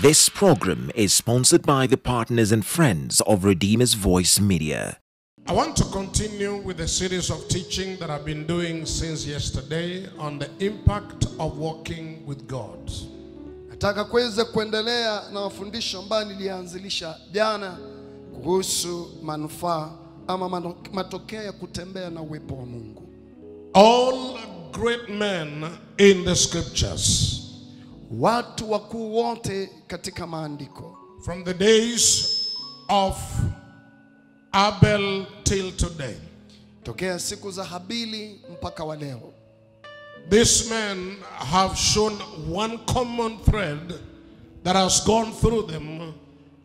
This program is sponsored by the partners and friends of Redeemer's Voice Media. I want to continue with a series of teaching that I've been doing since yesterday on the impact of walking with God. Nataka kuweza kuendelea na mafundisho ambayo nilianzilisha jana kuhusu manufaa ama matokeo ya kutembea na uwepo wa Mungu. All great men in the scriptures, watu wakuu wote katika maandiko, from the days of Abel till today, tokea siku za Habili mpaka wa leo, these men have shown one common thread that has gone through them,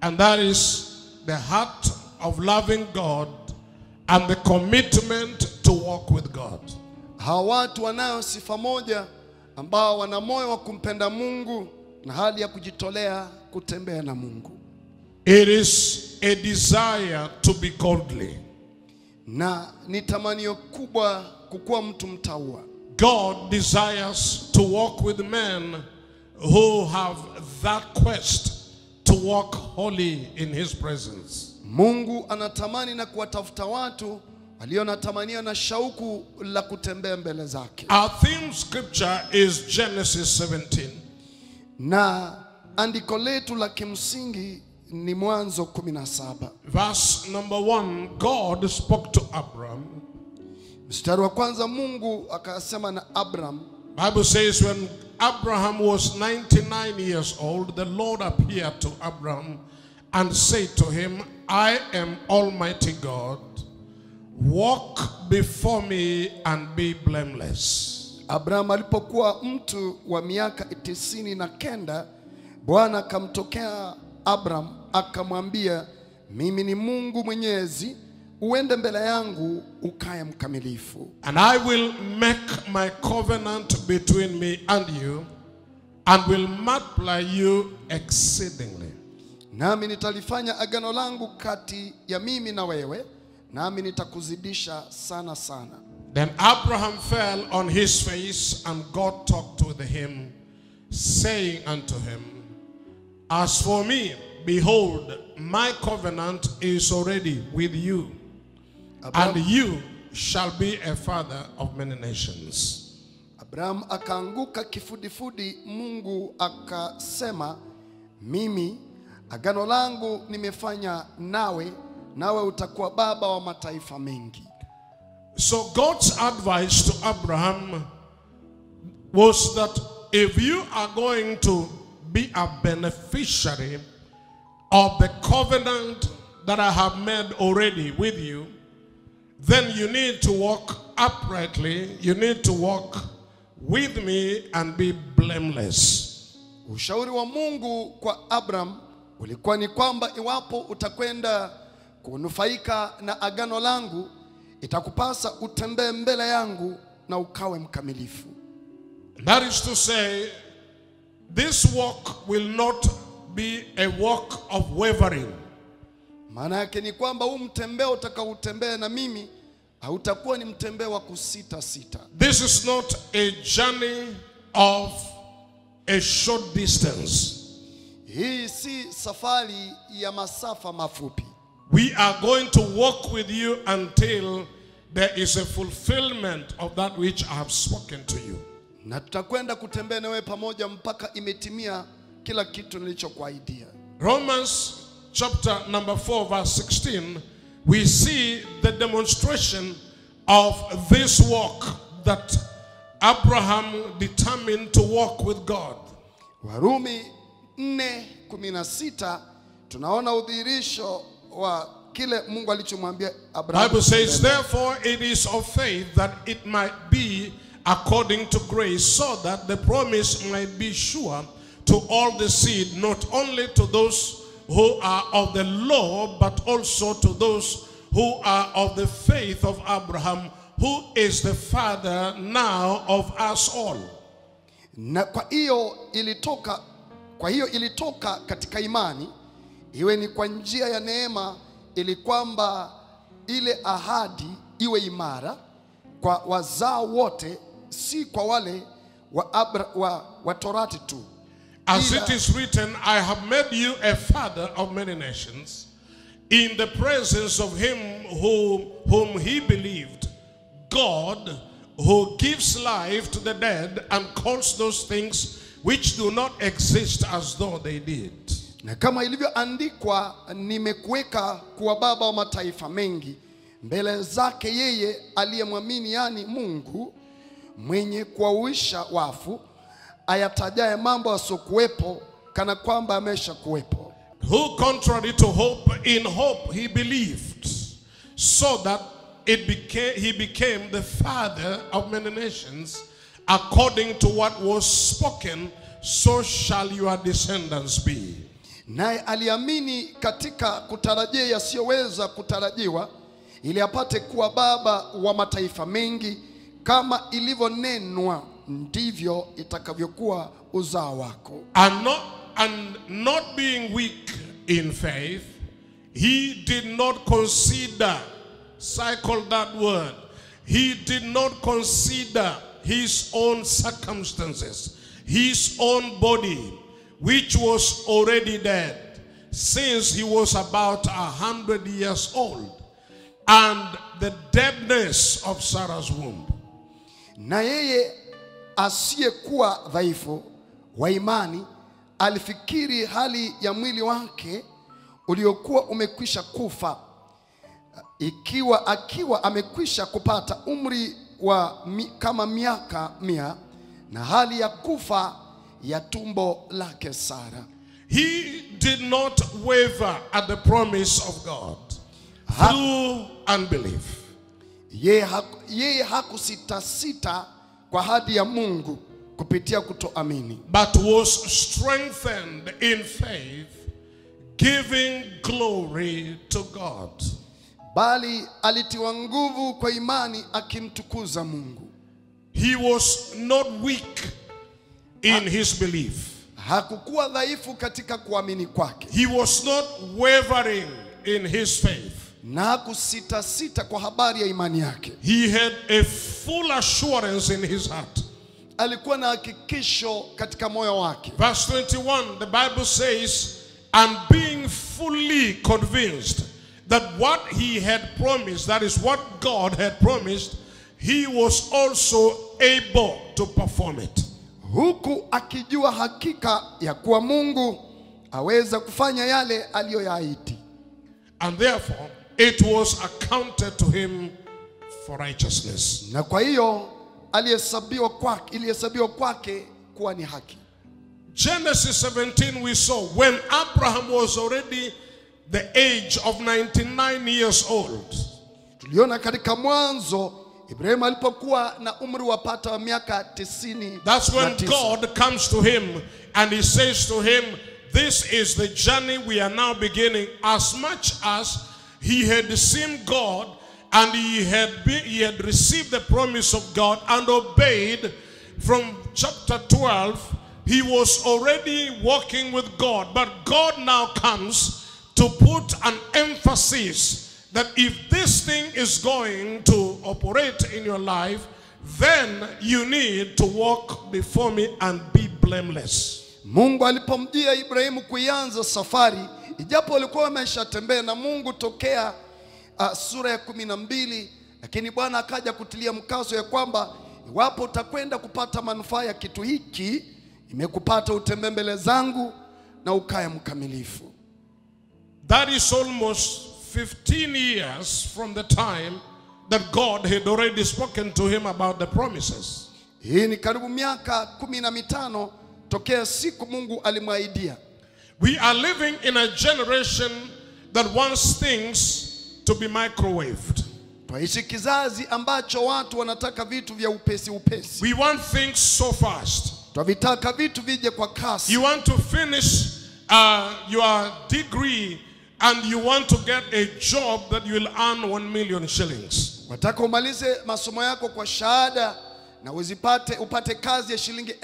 and that is the heart of loving God and the commitment to walk with God. Hawa watu wanayo sifa moja, ambao wana moyo wa kumpenda Mungu na hali ya kujitolea kutembea na Mungu. It is a desire to be godly. Na ni tamanio kubwa kukuwa mtu mtaua. God desires to walk with men who have that quest to walk holy in his presence. Mungu anatamani na kuwatafuta watu walio na tamanio na shauku la kutembea mbele zake. Our theme scripture is Genesis 17. Na andiko letu la kimsingi ni Mwanzo 17. Verse number 1, God spoke to Abram. Mstari wa kwanza, Mungu akasema na Abram. Bible says when Abraham was 99 years old, the Lord appeared to Abram and said to him, I am Almighty God. Walk before me and be blameless. Abraham alipokuwa mtu wa miaka 99, Bwana akamtokea Abraham akamwambia, mimi ni Mungu Mwenyezi, uende mbele yangu ukae mkamilifu. And I will make my covenant between me and you and will multiply you exceedingly. Nami nitalifanya agano langu kati ya mimi na wewe, nami nitakuzidisha sana sana. Then Abraham fell on his face, and God talked with him, saying unto him, as for me, behold, my covenant is already with you, and you shall be a father of many nations. Abraham akaanguka kifudifudi. Mungu akasema, mimi agano langu nimefanya nawe, nawe utakuwa baba wa mataifa mengi. So God's advice to Abraham was that if you are going to be a beneficiary of the covenant that I have made already with you, then you need to walk uprightly, you need to walk with me and be blameless. Ushauri wa Mungu kwa Abraham ulikuwa ni kwamba iwapo utakwenda kunufaika na agano langu, itakupasa utembee mbele yangu na ukawe mkamilifu. That is to say, this walk will not be a walk of wavering. Maana yake ni kwamba huu mtembeo utakaotembea na mimi hautakuwa ni mtembeo wa kusita sita. This is not a journey of a short distance. Hii si safari ya masafa mafupi. We are going to walk with you until there is a fulfillment of that which I have spoken to you. Na tutakwenda kutembea nawe pamoja mpaka imetimia kila kitu nilichokuahidia. Romans chapter number 4 verse 16, we see the demonstration of this walk that Abraham determined to walk with God. Warumi 4:16 tunaona udhihirisho wa kile Mungu alichomwambia Abraham. Bible says, therefore it is of faith that it might be according to grace, so that the promise might be sure to all the seed, not only to those who are of the law, but also to those who are of the faith of Abraham, who is the father now of us all. Na kwa hiyo ilitoka katika imani, iwe ni kwa njia ya neema, ili kwamba ile ahadi iwe imara kwa wazao wote, si kwa wale wa Torati tu. As it is written, I have made you a father of many nations, in the presence of him whom he believed, God, who gives life to the dead and calls those things which do not exist as though they did. Na kama ilivyoandikwa, nimekuweka kuwa baba wa mataifa mengi mbele zake yeye aliyemwamini, yani Mungu mwenye kuwahuisha wafu, ayatajaye mambo yasiokuwepo kana kwamba amesha kuwepo. Who contrary to hope, in hope he believed, so that he became the father of many nations, according to what was spoken, so shall your descendants be. Naye aliamini katika kutarajia yasiyoweza kutarajiwa, ili apate kuwa baba wa mataifa mengi, kama ilivyonenwa, ndivyo itakavyokuwa uzao wako. And not being weak in faith, he did not consider, cycle that word, he did not consider his own circumstances, his own body, which was already dead, since he was about 100 years old, and the deadness of Sarah's womb. Na yeye asiyekuwa dhaifu wa imani alifikiri hali ya mwili wake uliokuwa umekwisha kufa, akiwa amekwisha kupata umri wa kama miaka 100, na hali ya kufa ya tumbo lake Sara. He did not waver at the promise of God through unbelief. Yeye hakusita kwa ahadi ya Mungu kupitia kutoamini, but was strengthened in faith, giving glory to God. Bali alitiwa nguvu kwa imani, akimtukuza Mungu. He was not weak in his belief. Hakukuwa dhaifu katika kuamini kwake. He was not wavering in his faith. Na hakusita kwa habari ya imani yake. He had a full assurance in his heart. Alikuwa na hakikisho katika moyo wake. Verse 21, the Bible says, and being fully convinced that what he had promised, that is what God had promised, he was also able to perform it. Huku akijua hakika ya kuwa Mungu aweza kufanya yale aliyoyaahidi. And therefore it was accounted to him for righteousness. Na kwa hiyo ilihesabiwa kwake kuwa ni haki. Genesis 17 we saw when Abraham was already the age of 99 years old. Tuliona katika Mwanzo Ibrahim alipokuwa na umri wa pata miaka 90. That's when God comes to him and he says to him, this is the journey we are now beginning. As much as he had seen God and he had received the promise of God and obeyed, from chapter 12 he was already walking with God, but God now comes to put an emphasis that if this thing is going to operate in your life, then you need to walk before me and be blameless. Mungu alipomjia Ibrahimu kuanza safari, ijapo alikuwa ameshatembea na Mungu tokea sura ya 12, lakini Bwana akaja kutilia mkazo ya kwamba iwapo utakwenda kupata manufaa ya kitu hiki, imekupata utembee mbele zangu na ukae mkamilifu. That is almost 15 years from the time that God had already spoken to him about the promises. Hii ni karibu miaka 15 tokea siku Mungu alimwaidia. We are living in a generation that wants things to be microwaved. Twaishi kizazi ambacho watu wanataka vitu vya upesi. We want things so fast. Twavitaka vitu vije kwa kasi. You want to finish your degree and you want to get a job that you will earn 1 million shillings. Wataka umalize masomo yako kwa shahada na upate kazi ya shilingi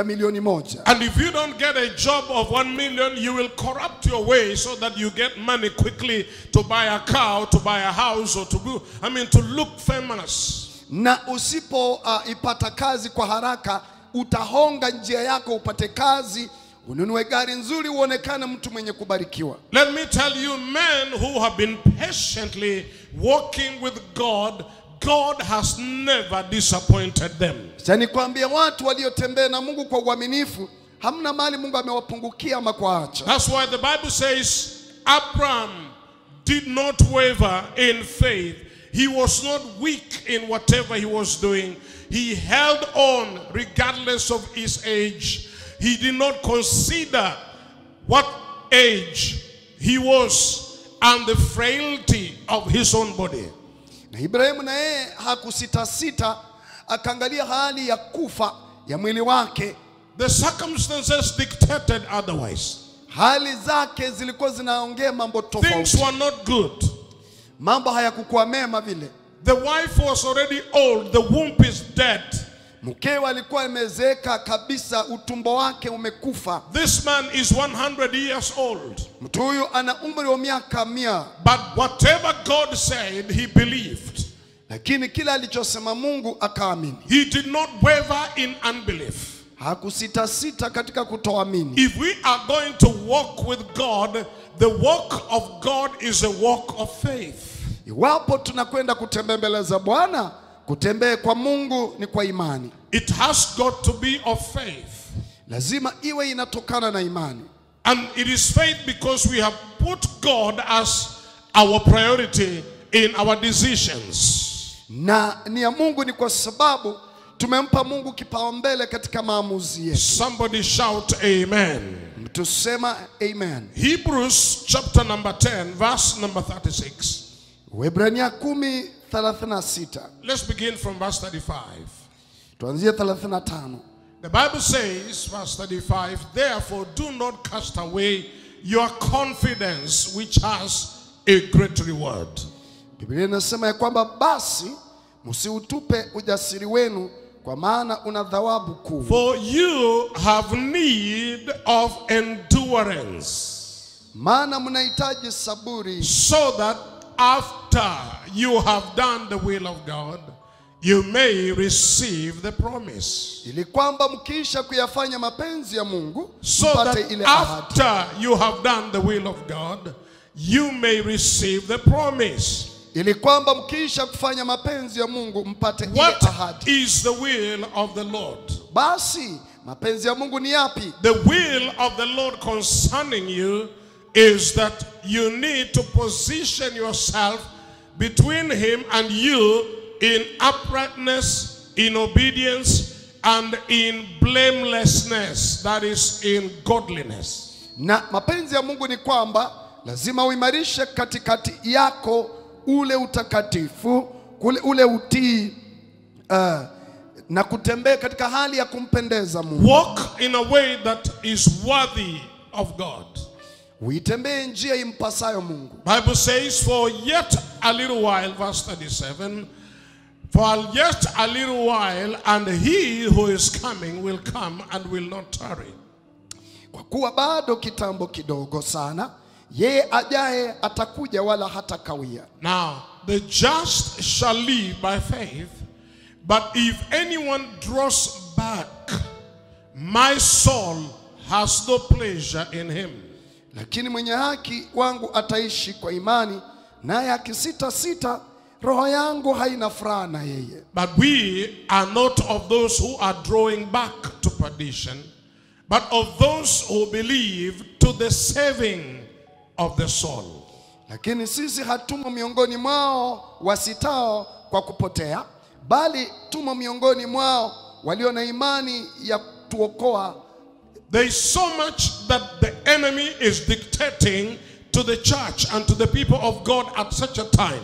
milioni 1. And if you don't get a job of 1 million, you will corrupt your way so that you get money quickly to buy a car, to buy a house, or to look famous. Na usipo ipata kazi kwa haraka, utahonga njia yako upate kazi, ununue gari nzuri, uonekane mtu mwenye kubarikiwa. Let me tell you, men who have been patiently walking with God, God has never disappointed them. Sasa nikwambia, watu waliotembea na Mungu kwa uaminifu, hamna mali Mungu amewapungukia ama kuacha. That's why the Bible says Abraham did not waver in faith. He was not weak in whatever he was doing. He held on regardless of his age. He did not consider what age he was and the frailty of his own body. Na Ibrahimu na yeye hakusita akaangalia hali ya kufa ya mwili wake. The circumstances dictated otherwise. Hali zake zilikuwa zinaongea mambo tofauti. Things were not good. Mambo hayakuwa mema vile. The wife was already old. The womb is dead. Mkewe alikuwa amezeeka kabisa, utumbo wake umekufa. This man is 100 years old. Mtu huyu ana umri wa miaka 100. But whatever God said, he believed. Lakini kila alichosema Mungu akaamini. He did not waver in unbelief. Hakusita katika kutoamini. If we are going to walk with God, the walk of God is a walk of faith. Iwapo tunakwenda kutembea mbele za Bwana, kutembea kwa Mungu ni kwa imani. It has got to be of faith. Lazima iwe inatokana na imani. And it is faith because we have put God as our priority in our decisions. Na ni ya Mungu ni kwa sababu tumempa Mungu kipaumbele katika maamuzi yetu. Somebody shout amen. Tusema amen. Hebrews chapter number 10 verse number 36. Waebrania 10:36. Let's begin from verse 35. Tuanzie 35. The Bible says, verse 35, therefore do not cast away your confidence, which has a great reward. Biblia inasema ya kwamba basi msiutupe ujasiri wenu, kwa maana una thawabu kuu. For you have need of endurance. Maana mnahitaji saburi, so that after you have done the will of God, you may receive the promise. ili kwamba mkiisha kuyafanya mapenzi ya Mungu, So mpate that ile ahadi. after you have done the will of God, you may receive the promise. Ili kwamba mkiisha kufanya mapenzi ya Mungu, mpate ile What ahadi. is the will of the Lord? Basi mapenzi ya Mungu ni yapi? The will of the Lord concerning you is that you need to position yourself between him and you in uprightness, in obedience, and in blamelessness, that is in godliness. Na mapenzi ya Mungu ni kwamba lazima uimarishe katikati yako ule utakatifu, ule utii, na kutembea katika hali ya kumpendeza Mungu. Walk in a way that is worthy of God. Uitembee njia impasayo Mungu. Bible says, for yet a little while, verse 37, for yet a little while, and he who is coming will come and will not tarry. Kwa kuwa bado kitambo kidogo sana, yeye ajaye atakuja wala hatakawia. Now, the just shall live by faith, but if anyone draws back, my soul has no pleasure in him. Lakini mwenye haki wangu ataishi kwa imani, naye akisita, roho yangu haina furaha na yeye. But we are not of those who are drawing back to perdition, but of those who believe to the saving of the soul. Lakini sisi hatumo miongoni mwao wasitao kwa kupotea, bali tumo miongoni mwao walio na imani ya tuokoa. There is so much that the enemy is dictating to the church and to the people of God at such a time.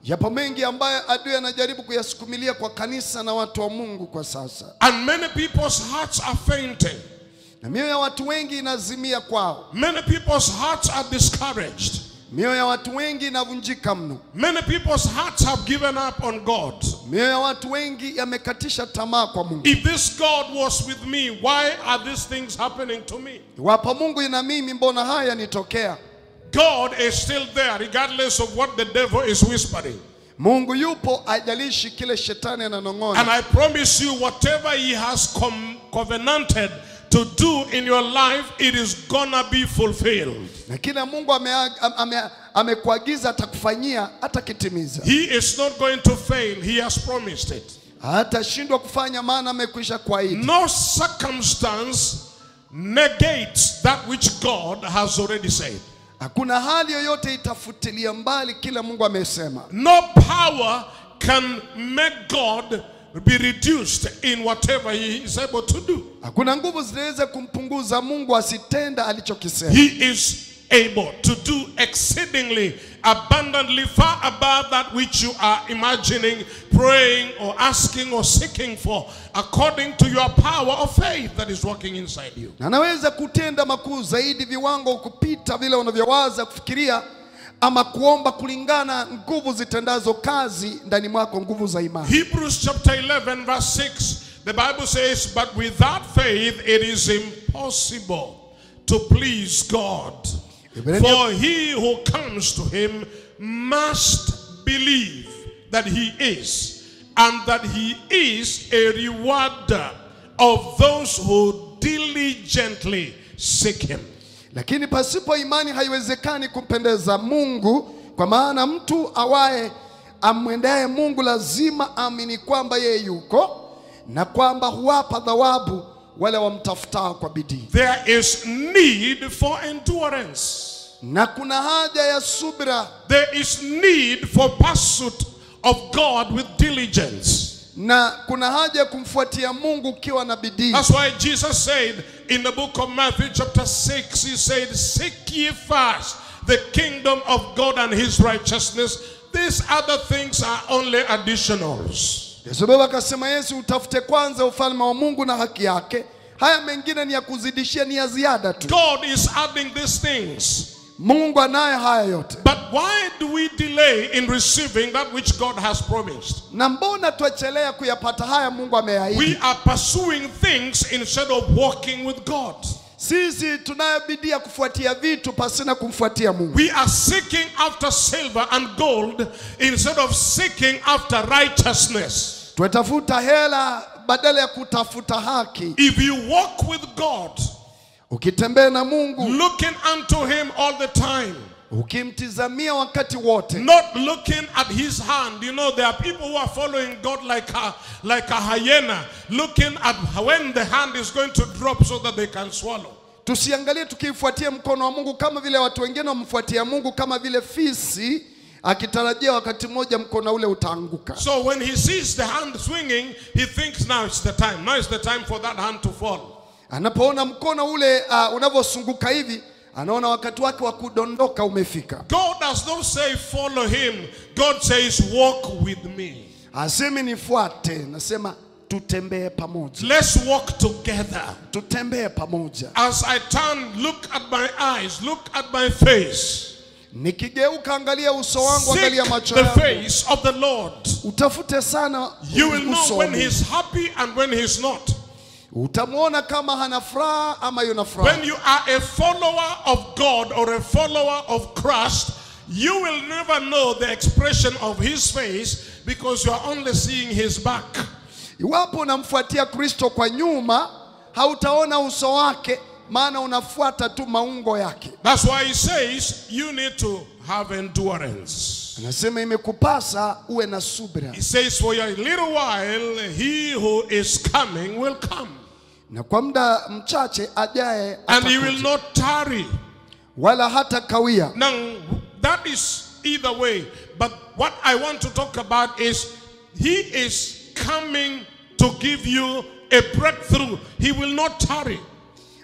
Yapo mengi ambayo adui anajaribu kuyasukumilia kwa kanisa na watu wa Mungu kwa sasa. And many people's hearts are fainting. Na mioyo ya watu wengi inazimia kwao. Many people's hearts are discouraged. Mioyo ya watu wengi inavunjika mno. Many people's hearts have given up on God. Mioyo ya watu wengi yamekatisha tamaa kwa Mungu. If this God was with me, why are these things happening to me? Iwapo Mungu ina mimi, mbona haya nitokea? God is still there regardless of what the devil is whispering. Mungu yupo, ajalishi kile shetani ananong'ona. And I promise you, whatever he has covenanted to do in your life, it is gonna be fulfilled. Na kila Mungu amekuagiza atakufanyia, atakitimiza. He is not going to fail. He has promised it. Hatashindwa kufanya, maana amekwisha kuahidi. No circumstance negates that which God has already said. Hakuna hali yoyote itafutilia mbali kila Mungu amesema. No power can make God be reduced in whatever he is able to do. Hakuna nguvu zinaweza kumpunguza Mungu asitenda alichokisema. He is able to do exceedingly abundantly far above that which you are imagining, praying or asking or seeking for, according to your power of faith that is working inside you. Na anaweza kutenda makuu zaidi viwango kupita vile unavyowaza kufikiria ama kuomba, kulingana nguvu zitendazo kazi ndani mwako, nguvu za imani. Hebrews chapter 11 verse 6, the Bible says, but without faith it is impossible to please God. For he who comes to him must believe that he is, and that he is a rewarder of those who diligently seek him. Lakini pasipo imani haiwezekani kumpendeza Mungu, kwa maana mtu awaye amwendaye Mungu lazima amini kwamba yeye yuko, na kwamba huwapa thawabu wale wamtafutao kwa bidii. There is need for endurance. Na kuna haja ya subira. There is need for pursuit of God with diligence. Na kuna haja ya kumfuatia Mungu ukiwa na bidii. That's why Jesus said in the book of Matthew chapter 6, he said, seek ye first the kingdom of God and his righteousness. These other things are only additionals. Yesu akasema, Yesu utafute kwanza ufalme wa Mungu na haki yake, haya mengine ni ya kuzidishia, ni ya ziada tu. God is adding these things. Mungu anaye haya yote. But why do we delay in receiving that which God has promised? Na mbona tuachelea kuyapata haya Mungu ameahidi? We are pursuing things instead of walking with God. Sisi tunayobidi kufuatia vitu pasina kumfuatia Mungu. We are seeking after silver and gold instead of seeking after righteousness. Tunatafuta hela badala ya kutafuta haki. If you walk with God, ukitembea na Mungu, looking unto him all the time, ukimtizamia wakati wote, not looking at his hand. You know, there are people who are following God like a hyena, looking at when the hand is going to drop so that they can swallow. Tusiangalie tukifuatia mkono wa Mungu kama vile watu wengine wamfuatia Mungu kama vile fisi akitarajia wakati mmoja mkono ule utaanguka. So when he sees the hand swinging, he thinks now it's the time. Now it's the time for that hand to fall. Anapoona mkono ule unavyosunguka hivi, anaona wakati wake wa kudondoka umefika. God does not say follow him. God says walk with me. Asemi nifuate, nasema tutembee pamoja. Let's walk together. Tutembee pamoja. As I turn, look at my eyes, look at my face. Nikigeuka angalia uso wangu, angalia macho yangu. Seek the face of the Lord. Utafute sana. You will know when he's happy and when he's not. Utamuona kama hana furaha ama yuna furaha. When you are a follower of God or a follower of Christ, you will never know the expression of his face because you are only seeing his back. Iwapo unamfuatia Kristo kwa nyuma, hautaona uso wake, maana unafuata tu maungo yake. That's why he says you need to have endurance. Anasema imekupasa uwe na subira. He says for a little while he who is coming will come. Na kwa muda mchache ajaye atakuja. And he will not tarry. Wala hata kawia. Now that is either way, but what I want to talk about is he is coming to give you a breakthrough. He will not tarry.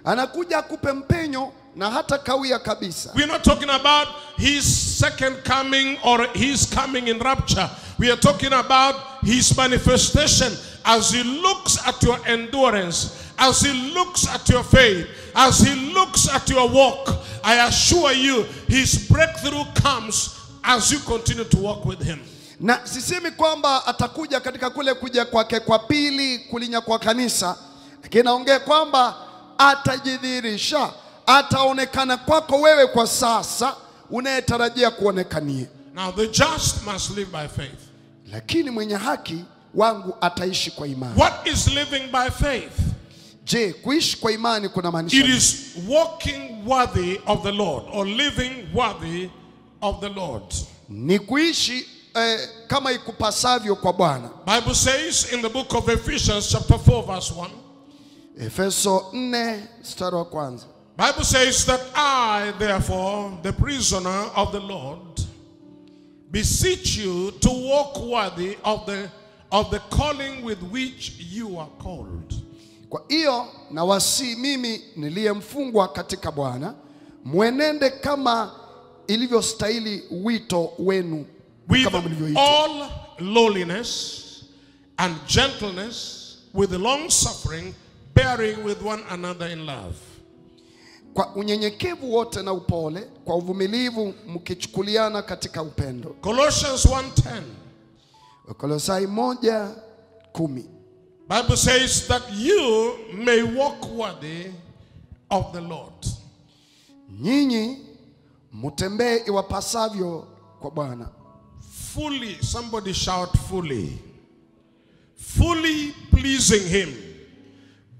Anakuja akupe mpenyo na hata kawia kabisa. We're not talking about his second coming or his coming in rapture. We are talking about his manifestation as he looks at your endurance, as he looks at your faith, as he looks at your walk. I assure you his breakthrough comes as you continue to walk with him. Na sisemi kwamba atakuja katika kule kuja kwake kwa pili kulinya kwa kanisa, lakini naongea kwamba atajidhihirisha, ataonekana kwako wewe kwa sasa unayetarajia kuonekanie. Now the just must live by faith. Lakini mwenye haki wangu ataishi kwa imani. What is living by faith? Je, kuishi kwa imani kuna maanisha? It is walking worthy of the Lord, or living worthy of the Lord. Ni kuishi kama ikupasavyo kwa Bwana. Bible says in the book of Ephesians chapter 4 verse 1. Efeso 4 mstari wa kwanza. Bible says that I, therefore, the prisoner of the Lord, beseech you to walk worthy of the calling with which you are called. Kwa hiyo na wasi mimi niliyemfungwa katika Bwana, mwenende kama ilivyostahili wito wenu, kama with mlivyoitwa. all lowliness and gentleness, with long suffering, bearing with one another in love. Kwa unyenyekevu wote na upole, kwa uvumilivu mkichukuliana katika upendo. Colossians 1:10. Kolosai 1:10. Bible says that you may walk worthy of the Lord. Nyinyi mutembee iwapasavyo kwa Bwana. Fully, somebody shout fully. Fully pleasing him,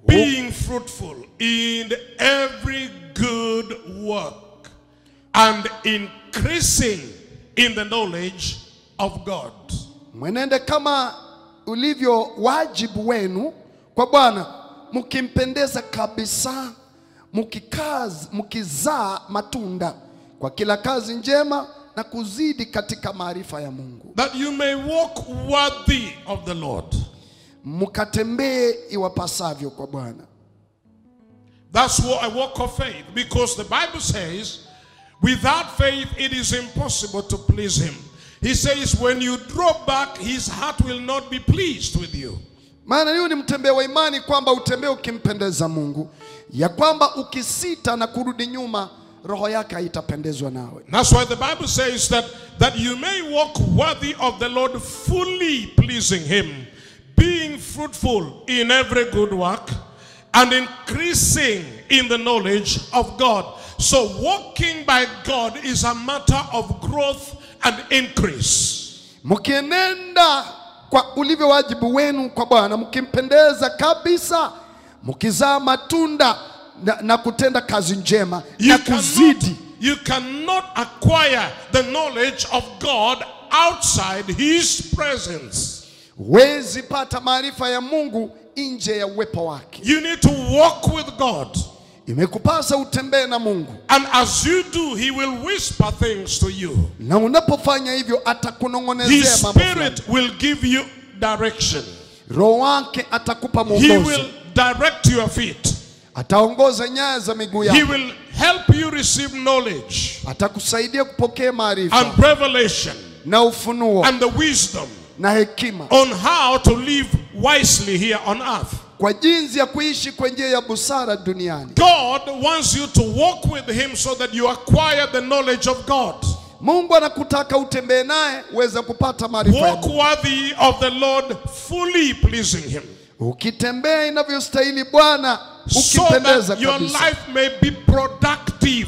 being fruitful in every good work, and increasing in the knowledge of God. Mwenende kama ulivyo wajibu wenu kwa Bwana, mkimpendeza kabisa, mkizaa matunda kwa kila kazi njema na kuzidi katika maarifa ya Mungu. That you may walk worthy of the Lord. Mukatembee iwapasavyo kwa Bwana. That's what a walk of faith, because the Bible says without faith it is impossible to please him. He says when you draw back, his heart will not be pleased with you. Maana hiyo ni mtembee wa imani, kwamba utembee ukimpendeza Mungu, ya kwamba ukisita na kurudi nyuma, roho yake haitapendezwa nawe. That's why the Bible says that you may walk worthy of the Lord, fully pleasing him, being fruitful in every good work, and increasing in the knowledge of God. So walking by God is a matter of growth and increase. Mkienenda kwa ulivyo wajibu wenu kwa Bwana, mkimpendeza kabisa, mkizaa matunda na kutenda kazi njema na kuzidi. You cannot acquire the knowledge of God outside his presence. Huwezi pata maarifa ya Mungu nje ya uwepo wake. You need to walk with God. Imekupasa utembee na Mungu. And as you do, he will whisper things to you. Na unapofanya hivyo atakunong'onezea His mambo. spirit will give you direction. Roho wake atakupa He mwongozo. will direct your feet. Ataongoza nyayo za miguu He yako. will help you receive knowledge Atakusaidia kupokea maarifa and revelation na ufunuo and the wisdom na hekima on how to live wisely here on earth. kwa jinsi ya kuishi kwa njia ya busara duniani. God wants you to walk with him so that you acquire the knowledge of God. Mungu anakutaka utembee naye uweze kupata maarifa ya Walk Mungu. worthy of the Lord, fully pleasing him, Ukitembea inavyostahili Bwana, so ukipendeza that your kabisa, life may be productive.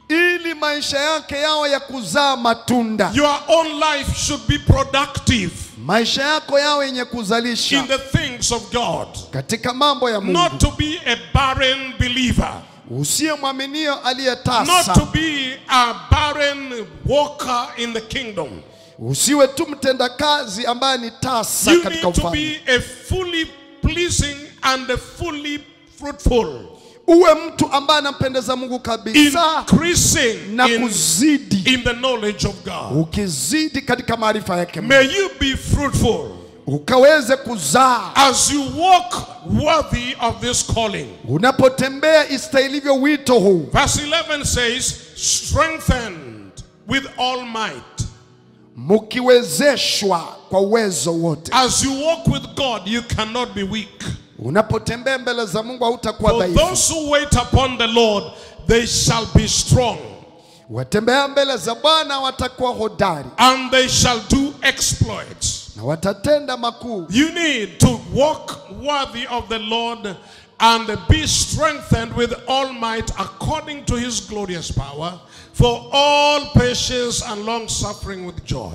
ili maisha yake yao ya kuzaa matunda. Your own life should be productive Maisha yako yao yenye in kuzalisha the things of God, katika mambo ya not Mungu. to be a barren believer, Usiye mwaminio not aliyetasa. to be a barren walker in the kingdom. Usiwe tu mtendakazi ambaye ni tasa You katika need to ufalme. be a fully pleasing and a fully fruitful, Uwe mtu ambaye anampendeza Mungu kabisa increasing na kuzidi, in the knowledge of God. ukizidi katika maarifa yake Mungu. May you be fruitful Ukaweze kuzaa as you walk worthy of this calling. unapotembea istahilivyo wito huu. Verse 11 says, strengthened with all might. Mkiwezeshwa kwa uwezo wote. As you walk with God, you cannot be weak. Unapotembea mbele za Mungu hautakuwa For dhaifu. those who wait upon the Lord, they shall be strong, Watembea mbele za Bwana watakuwa hodari and they shall do exploits. na watatenda makuu. You need to walk worthy of the Lord and be strengthened with all might according to his glorious power, for all patience and long suffering with joy.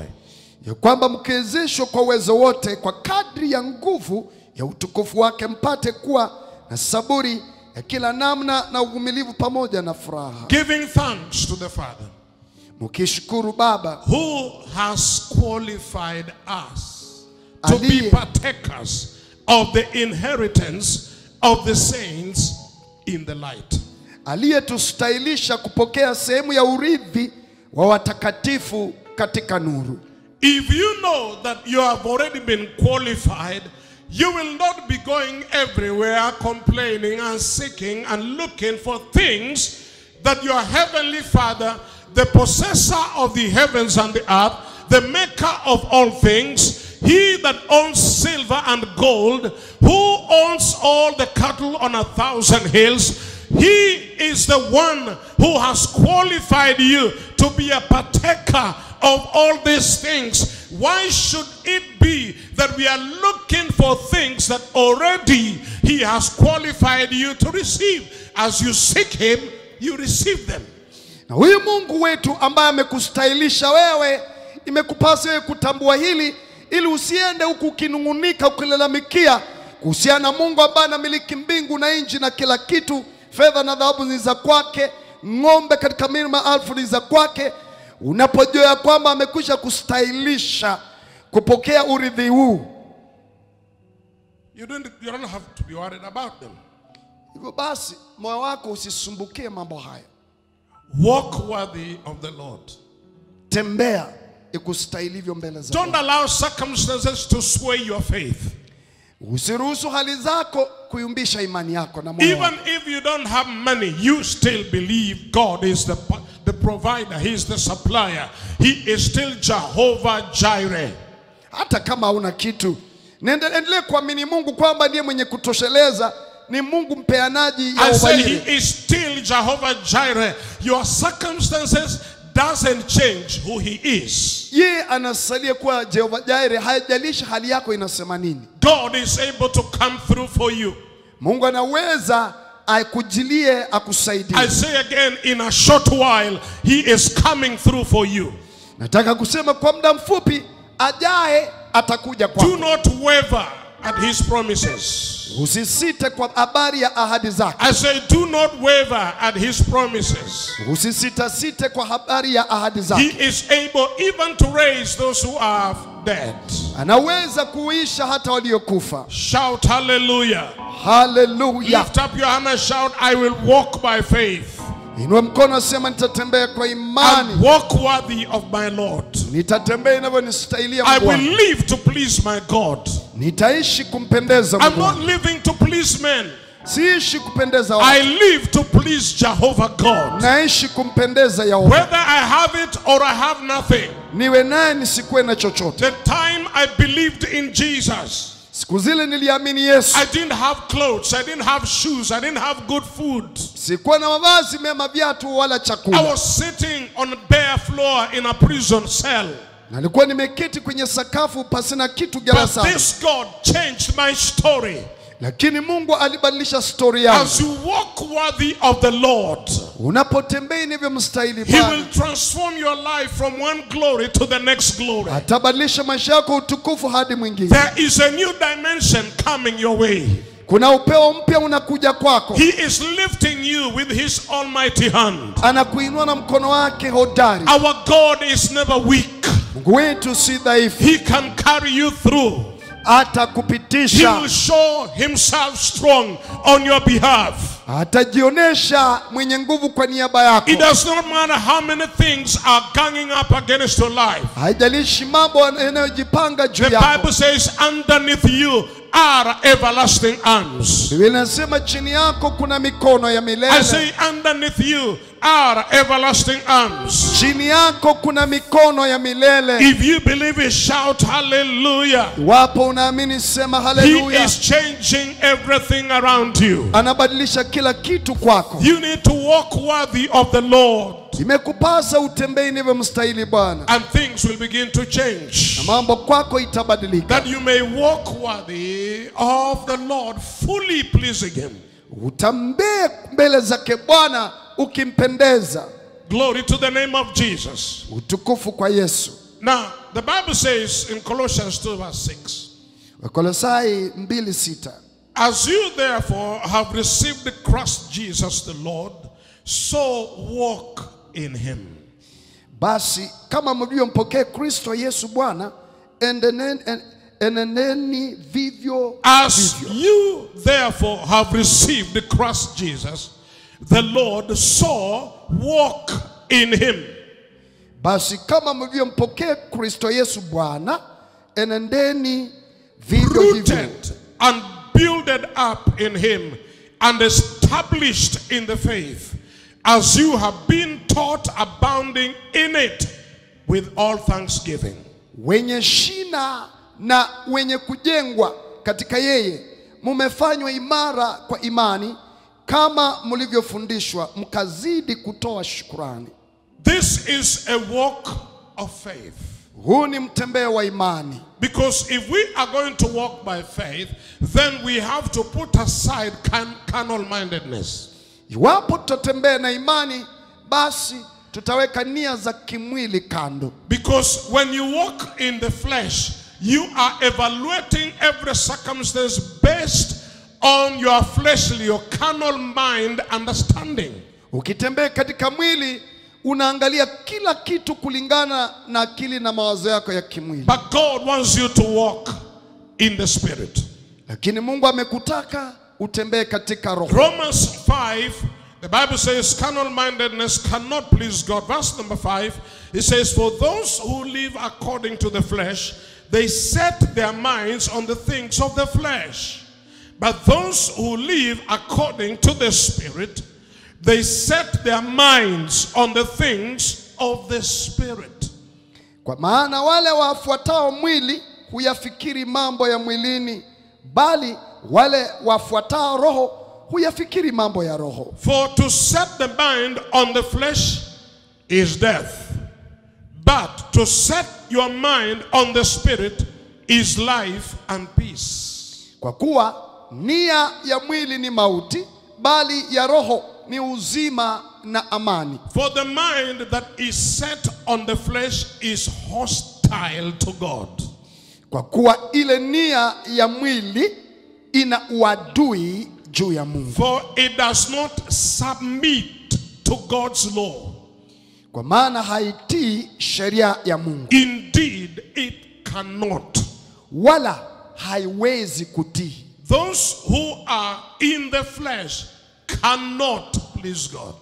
Ya kwamba mkiwezeshwa kwa uwezo wote kwa kadri ya nguvu ya utukufu wake, mpate kuwa na saburi ya kila namna na uvumilivu pamoja na furaha. Giving thanks to the Father, mkishukuru Baba, who has qualified us to be partakers of the inheritance of the saints in the light. aliyetustahilisha kupokea sehemu ya urithi wa watakatifu katika nuru. If you know that you have already been qualified, you will not be going everywhere complaining and seeking and looking for things that your heavenly Father, the possessor of the heavens and the earth, the maker of all things, he that owns silver and gold, who owns all the cattle on 1,000 hills, he is the one who has qualified you to be a partaker of all these things. Why should it be that we are looking for things that already he has qualified you to receive? As you seek him, you receive them. Na huyu Mungu wetu ambaye amekustahilisha wewe, imekupasa wewe kutambua hili, ili usiende huku ukinungunika ukilalamikia kuhusiana na Mungu ambaye anamiliki mbingu na nchi na kila kitu. Fedha na dhahabu ni za kwake, ng'ombe katika milima elfu ni za kwake. Unapojua kwamba amekwisha kustahilisha kupokea urithi huu, you don't have to be worried about them. hivyo basi moyo wako usisumbukie mambo haya. Walk worthy of the Lord. Tembea ikustahilivyo mbele za Don't allow circumstances to sway your faith. Usiruhusu hali zako kuyumbisha imani yako na moyo wako. Even if you don't have money, you still believe God is the provider. He is the supplier. He is still Jehovah Jireh. Hata kama huna kitu, endelee kuamini Mungu kwamba ndiye mwenye kutosheleza, ni Mungu mpeanaji ya I say ubaili. he is still Jehovah Jireh. Your circumstances doesn't change who he is. Yeye anasalia kuwa Jehova Jireh, haijalishi hali yako inasema nini. God is able to come through for you. Mungu anaweza akujilie akusaidie. I say again, in a short while, he is coming through for you. Nataka kusema kwa muda mfupi ajaye atakuja kwako. Do not waver at his promises. Usisite kwa habari ya ahadi zake. I say, do not waver at his promises. Usisite kwa habari ya ahadi zake. He is able even to raise those who are dead. Anaweza kuisha hata waliokufa. Shout hallelujah. Hallelujah. Lift up your hand and shout, I will walk by faith. Inua mkono sema nitatembea kwa imani. And walk worthy of my Lord. Nitatembea inavyonistahilia I Mungu. will live to please my God. Nitaishi kumpendeza I'm Mungu. not living to please men. Siishi kupendeza watu. I live to please Jehovah God. Naishi kumpendeza Yehova. Whether I have it or I have nothing. Niwe naye nisikuwe na chochote. The time I believed in Jesus, Siku zile niliamini Yesu. I didn't have clothes, I didn't have shoes, I didn't have good food. Sikuwa na mavazi mema, viatu wala I chakula. was sitting on a bare floor in a prison cell. Nalikuwa nimeketi kwenye sakafu pasina kitu But gerezani. this God changed my story. Lakini Mungu alibadilisha story yangu. As you walk worthy of the Lord, Unapotembea inavyomstahili He will Bwana, transform your life from one glory to the next glory. atabadilisha maisha yako utukufu hadi mwingine. There is a new dimension coming your way. Kuna upeo mpya unakuja kwako. He is lifting you with His almighty hand. Anakuinua na mkono wake hodari. Our God is never weak. Mungu wetu si dhaifu. He can carry you through. He Atakupitisha. will show Himself strong on your behalf. Atajionesha mwenye nguvu kwa niaba yako. It does not matter how many things are ganging up against your life. Haijalishi mambo yanayojipanga juu The yako. Bible says underneath you are everlasting arms. Biblia inasema chini yako kuna mikono ya I milele. say underneath you are everlasting arms. Chini yako kuna mikono ya milele. If you believe it, shout hallelujah. Wapo unaamini sema He haleluya. is changing everything around you. Anabadilisha kila kitu kwako. You need to walk worthy of the Lord, Imekupasa utembee inavyomstahili Bwana. and things will begin to change. Na mambo kwako itabadilika. That you may walk worthy of the Lord, fully pleasing Him. Utembee mbele zake Bwana ukimpendeza. Glory to the name of Jesus. Utukufu kwa Yesu. Now, the Bible says in Colossians 2 verse 6, Wakolosai 2:6. As you therefore have received Christ Jesus the Lord, so walk in him. Basi kama mlivyompokea Kristo Yesu Bwana, eneneni vivyo As hivyo. you therefore have received Christ Jesus the Lord, so walk in him. Basi kama mlivyompokea Kristo Yesu Bwana, enendeni vivyo hivyo. Rooted and builded up in him and established in the faith, as you have been taught, abounding in it with all thanksgiving. Wenye shina na wenye kujengwa katika yeye, mumefanywa imara kwa imani, kama mlivyofundishwa, mkazidi kutoa shukrani. This is a walk of faith. Huu ni mtembeo wa imani. Because if we are going to walk by faith, then we have to put aside carnal mindedness. Iwapo tutatembea na imani, basi tutaweka nia za kimwili kando. Because when you walk in the flesh, you are evaluating every circumstance based on your fleshly or carnal mind understanding. Ukitembea katika mwili, unaangalia kila kitu kulingana na akili na mawazo yako ya kimwili. But God wants you to walk in the spirit. Lakini Mungu amekutaka utembee katika roho. Romans 5, the Bible says carnal mindedness cannot please God. Verse number 5, it says, for those who live according to the flesh, they set their minds on the things of the flesh. But those who live according to the Spirit, they set their minds on the things of the Spirit. Kwa maana wale wafuatao mwili huyafikiri mambo ya mwilini, bali wale wafuatao roho huyafikiri mambo ya roho. For to set the mind on the flesh is death, but to set your mind on the Spirit is life and peace. Kwa kuwa nia ya mwili ni mauti, bali ya roho ni uzima na amani. For the mind that is set on the flesh is hostile to God. Kwa kuwa ile nia ya mwili ina uadui juu ya Mungu. For it does not submit to God's law. Kwa maana haitii sheria ya Mungu. Indeed, it cannot. Wala haiwezi kutii. Those who are in the flesh cannot please God.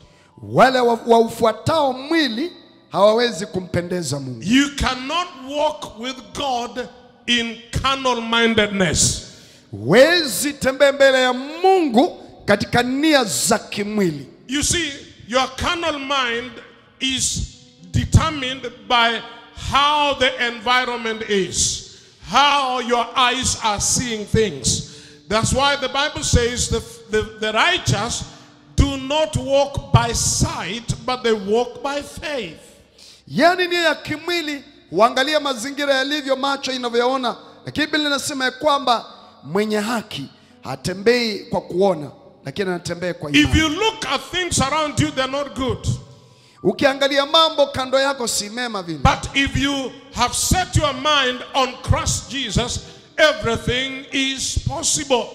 Wale waufuatao mwili hawawezi kumpendeza Mungu. You cannot walk with God in carnal mindedness. Wezi tembea mbele ya Mungu katika nia za kimwili. You see, your carnal mind is determined by how the environment is, how your eyes are seeing things. That's why the Bible says the righteous do not walk by sight, but they walk by faith. Yani nia ya kimwili huangalia mazingira yalivyo, macho inavyoona, lakini Biblia inasema ya kwamba mwenye haki hatembei kwa kuona, lakini anatembea kwa imani. If you look at things around you, they're not good. Ukiangalia mambo kando yako si mema vile. But if you have set your mind on Christ Jesus, everything is possible.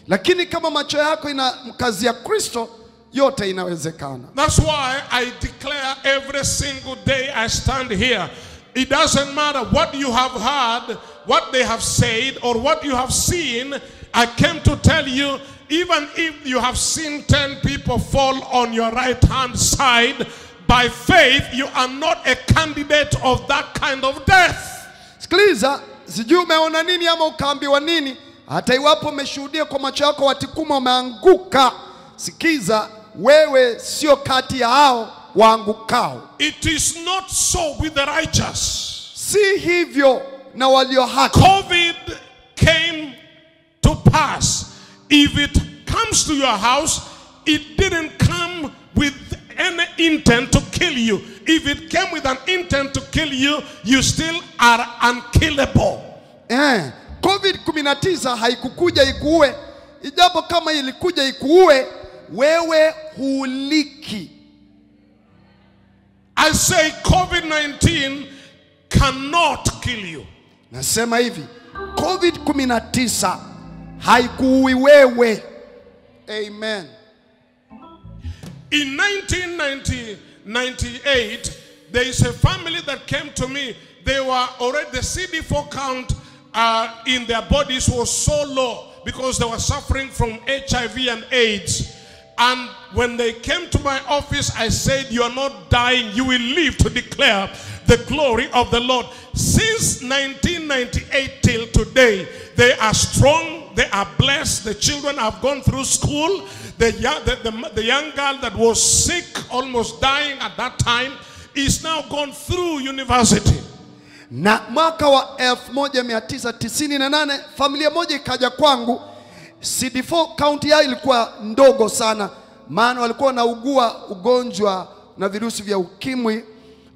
Lakini kama macho yako ina mkazi ya Kristo, yote inawezekana. That's why I declare every single day I stand here, it doesn't matter what you have heard, what they have said, or what you have seen. I came to tell you, even if you have seen 10 people fall on your right hand side, by faith you are not a candidate of that kind of death. Sikiliza, sijui umeona nini ama ukaambiwa nini, hata iwapo umeshuhudia kwa macho yako watikuma umeanguka, sikiza, wewe sio kati ya hao waangukao. It is not so with the righteous. Si hivyo na walio haki. COVID came to pass. If it comes to your house, it didn't come with any intent to kill you. If it came with an intent to kill you, you still are unkillable. COVID-19 haikukuja ikuue. Ijapo kama ilikuja ikuue, wewe huliki. I say COVID-19 cannot kill you. Nasema hivi, COVID-19 haikuui wewe. Amen. In 1998, there is a family that came to me. They were already, the CD4 count in their bodies was so low because they were suffering from HIV and AIDS. And when they came to my office, I said, you are not dying, you will live to declare the glory of the Lord. Since 1998 till today, they are strong, they are blessed, the children have gone through school. The young girl that was sick, almost dying at that time, is now gone through university. Na mwaka wa 1998 familia moja ikaja kwangu. CD4 count yao ilikuwa ndogo sana, maana walikuwa wanaugua ugonjwa na virusi vya ukimwi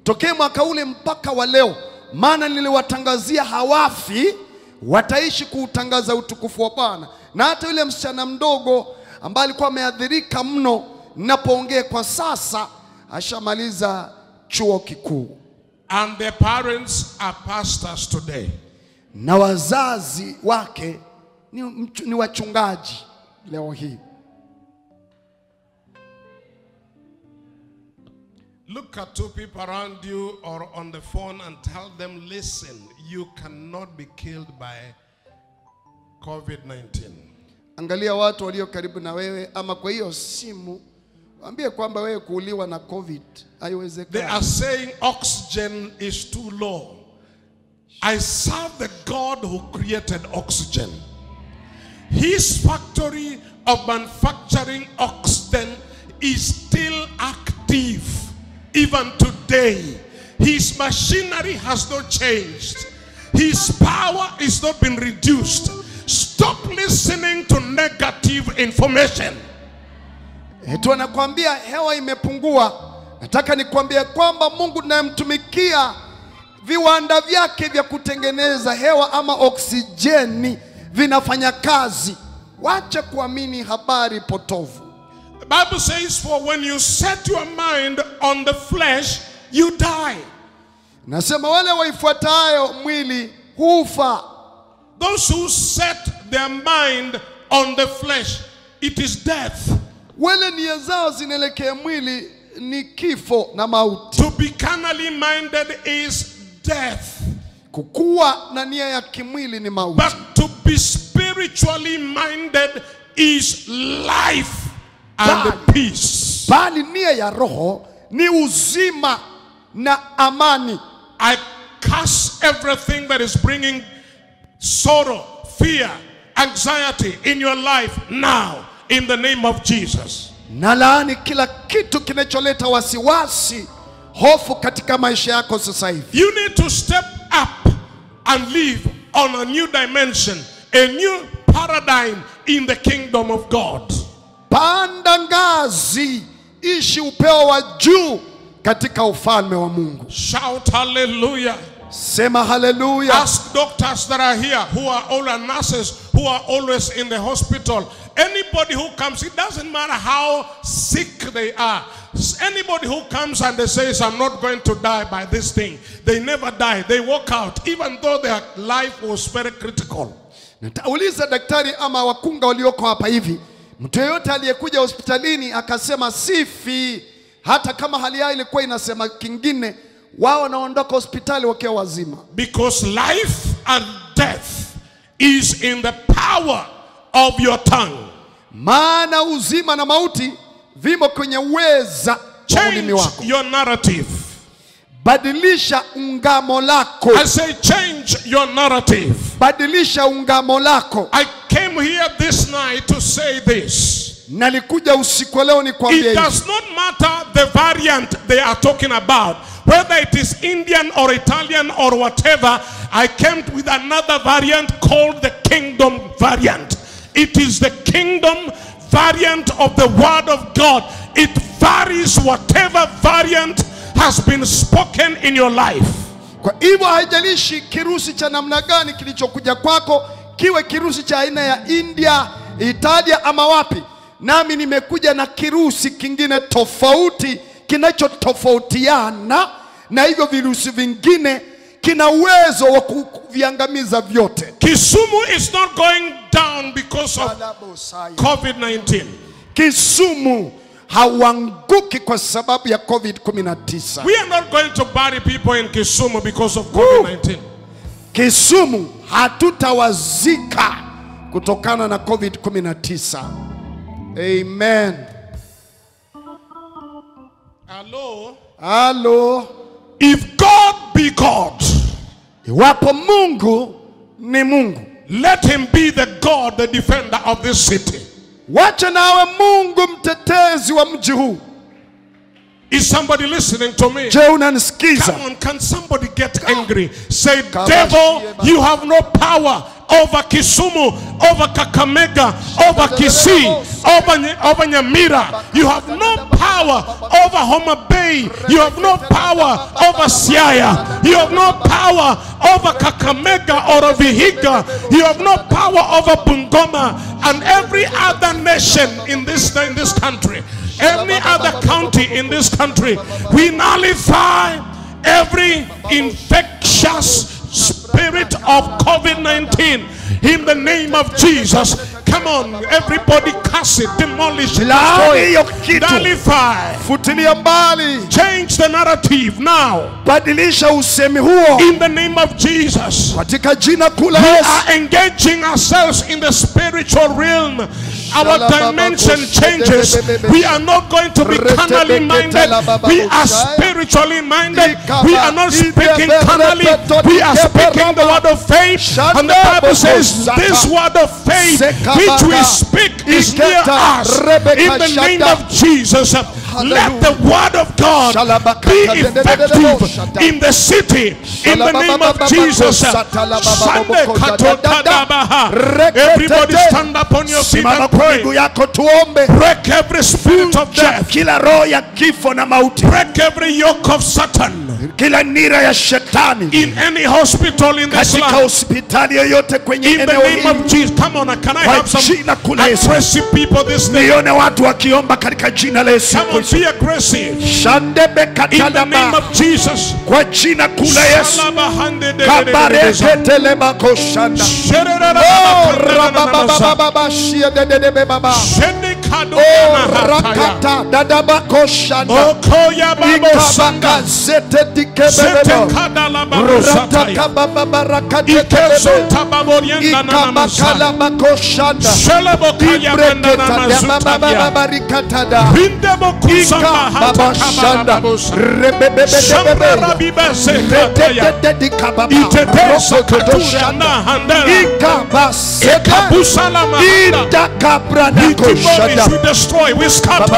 tokea mwaka ule mpaka wa leo. Maana niliwatangazia hawafi, wataishi kuutangaza utukufu wa Bwana. Na hata yule msichana mdogo ambaye alikuwa ameadhirika mno, ninapoongea kwa sasa ashamaliza chuo kikuu. And their parents are pastors today. Na wazazi wake ni wachungaji leo hii. Look at two people around you or on the phone and tell them, listen, you cannot be killed by COVID-19. Angalia watu walio karibu na wewe ama kwa hiyo simu, waambie kwamba wewe kuuliwa na COVID haiwezekani. They are saying oxygen is too low. I serve the God who created oxygen. His factory of manufacturing oxygen is still active even today. His machinery has not changed. His power is not been reduced. Stop listening to negative information. Etu anakuambia hewa imepungua. Nataka nikwambie kwamba Mungu tunayemtumikia, viwanda vyake vya kutengeneza hewa ama oksijeni vinafanya kazi. Wacha kuamini habari potovu. The Bible says, for when you set your mind on the flesh, you die. Nasema wale waifuatayo mwili hufa. Those who set their mind on the flesh, it is death. Wale nia zao zinaelekea mwili ni kifo na mauti. To be carnally minded is death. Kukuwa na nia ya kimwili ni mauti. But to be spiritually minded is life and peace. Bali nia ya roho ni uzima na amani. I curse everything that is bringing sorrow, fear, anxiety in your life now in the name of Jesus. Na laani kila kitu kinacholeta wasiwasi, hofu katika maisha yako sasa hivi. You need to step up and live on a new dimension, a new paradigm in the kingdom of God. Panda ngazi, ishi upeo wa juu katika ufalme wa Mungu. Shout hallelujah. Sema hallelujah. Ask doctors that are here, who are all nurses, who are always in the hospital. Anybody who comes, it doesn't matter how sick they are. Anybody who comes and they says, I'm not going to die by this thing, they never die. They walk out, even though their life was very critical. Natauliza daktari ama wakunga walioko hapa hivi, mtu yeyote aliyekuja hospitalini akasema sifi, hata kama hali yao ilikuwa inasema kingine, wao wanaondoka hospitali wakiwa wazima. Because life and death is in the power of your tongue. Maana uzima na mauti vimo kwenye uweza wa ulimi wako. Change your narrative. Badilisha ungamo lako. I say change your narrative. Badilisha ungamo lako. I came here this night to say this. Nalikuja usiku leo nikwambie. It does not matter the variant they are talking about. Whether it is Indian or Italian or whatever, I came with another variant called the kingdom variant. It is the kingdom variant of the word of God. It varies whatever variant has been spoken in your life. Kwa hivyo haijalishi kirusi cha namna gani kilichokuja kwako, kiwe kirusi cha aina ya India, Italia ama wapi. Nami nimekuja na kirusi kingine tofauti, kinachotofautiana na hivyo virusi vingine, kina uwezo wa kuviangamiza vyote. Kisumu is not going down because of COVID-19. Kisumu hauanguki kwa sababu ya COVID-19. We are not going to bury people in Kisumu because of COVID-19. Kisumu hatutawazika kutokana na COVID-19. Amen. Hello. If God be God, iwapo Mungu ni Mungu, let him be the God, the defender of this city. Wacha nawe Mungu mtetezi wa mji huu. Is somebody listening to me? Je, unanisikiza? Come on, can somebody get angry? Say, devil, you have no power over Kisumu, over Kakamega, over Kisii, over Nyamira. You have no power over Homa Bay. You have no power over Siaya. You have no power over Kakamega or Vihiga. You have no power over Bungoma and every other nation in this country. Any other county in this country. We nullify every infectious spirit of COVID-19 in the name of Jesus. Come on, everybody, curse it, demolish it, destroy it, nullify, futilia mbali, change the narrative now. Badilisha usemi huo in the name of Jesus. Katika jina kuu la We Yesu. are engaging ourselves in the spiritual realm. Our dimension changes. We are not going to be carnally minded. We are spiritually minded. We are not speaking carnally. We are speaking the word of faith. And the Bible says this word of faith which we speak is near us. In the name of Jesus, let the word of God be effective in the city. In the name of Jesus. Everybody stand up on your feet and pray. Break every spirit of death. Break every yoke of Satan. In any hospital in this land. In the name of Jesus. Come on, can I have some aggressive people this day? Come on, be aggressive. In the name of Jesus. We destroy, we scatter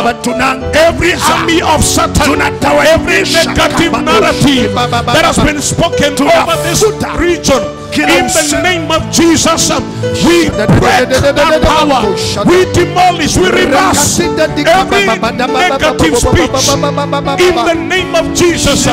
every army of Satan, every negative narrative that has been spoken over this region. In the name of Jesus, we break that power, we demolish, we reverse every negative speech. In the name of Jesus.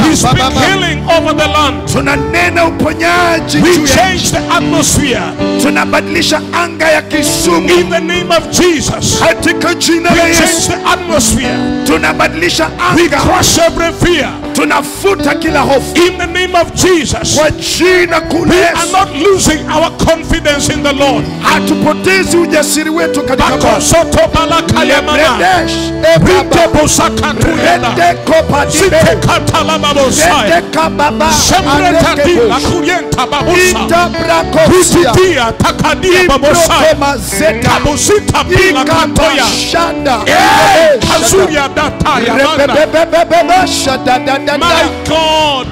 We speak healing over the land. We change the atmosphere. In the name of Jesus. We change the atmosphere. We crush every fear. In the name of Jesus. We are not losing our confidence in the Lord. My God,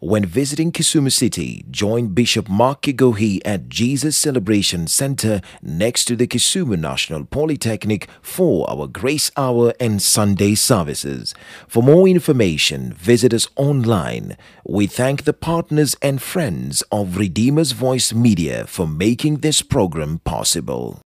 When visiting Kisumu City, join Bishop Mark Kigohi at Jesus Celebration Center next to the Kisumu National Polytechnic for our Grace Hour and Sunday services. For more information, visit us online. We thank the partners and friends of Redeemer's Voice Media for making this program possible.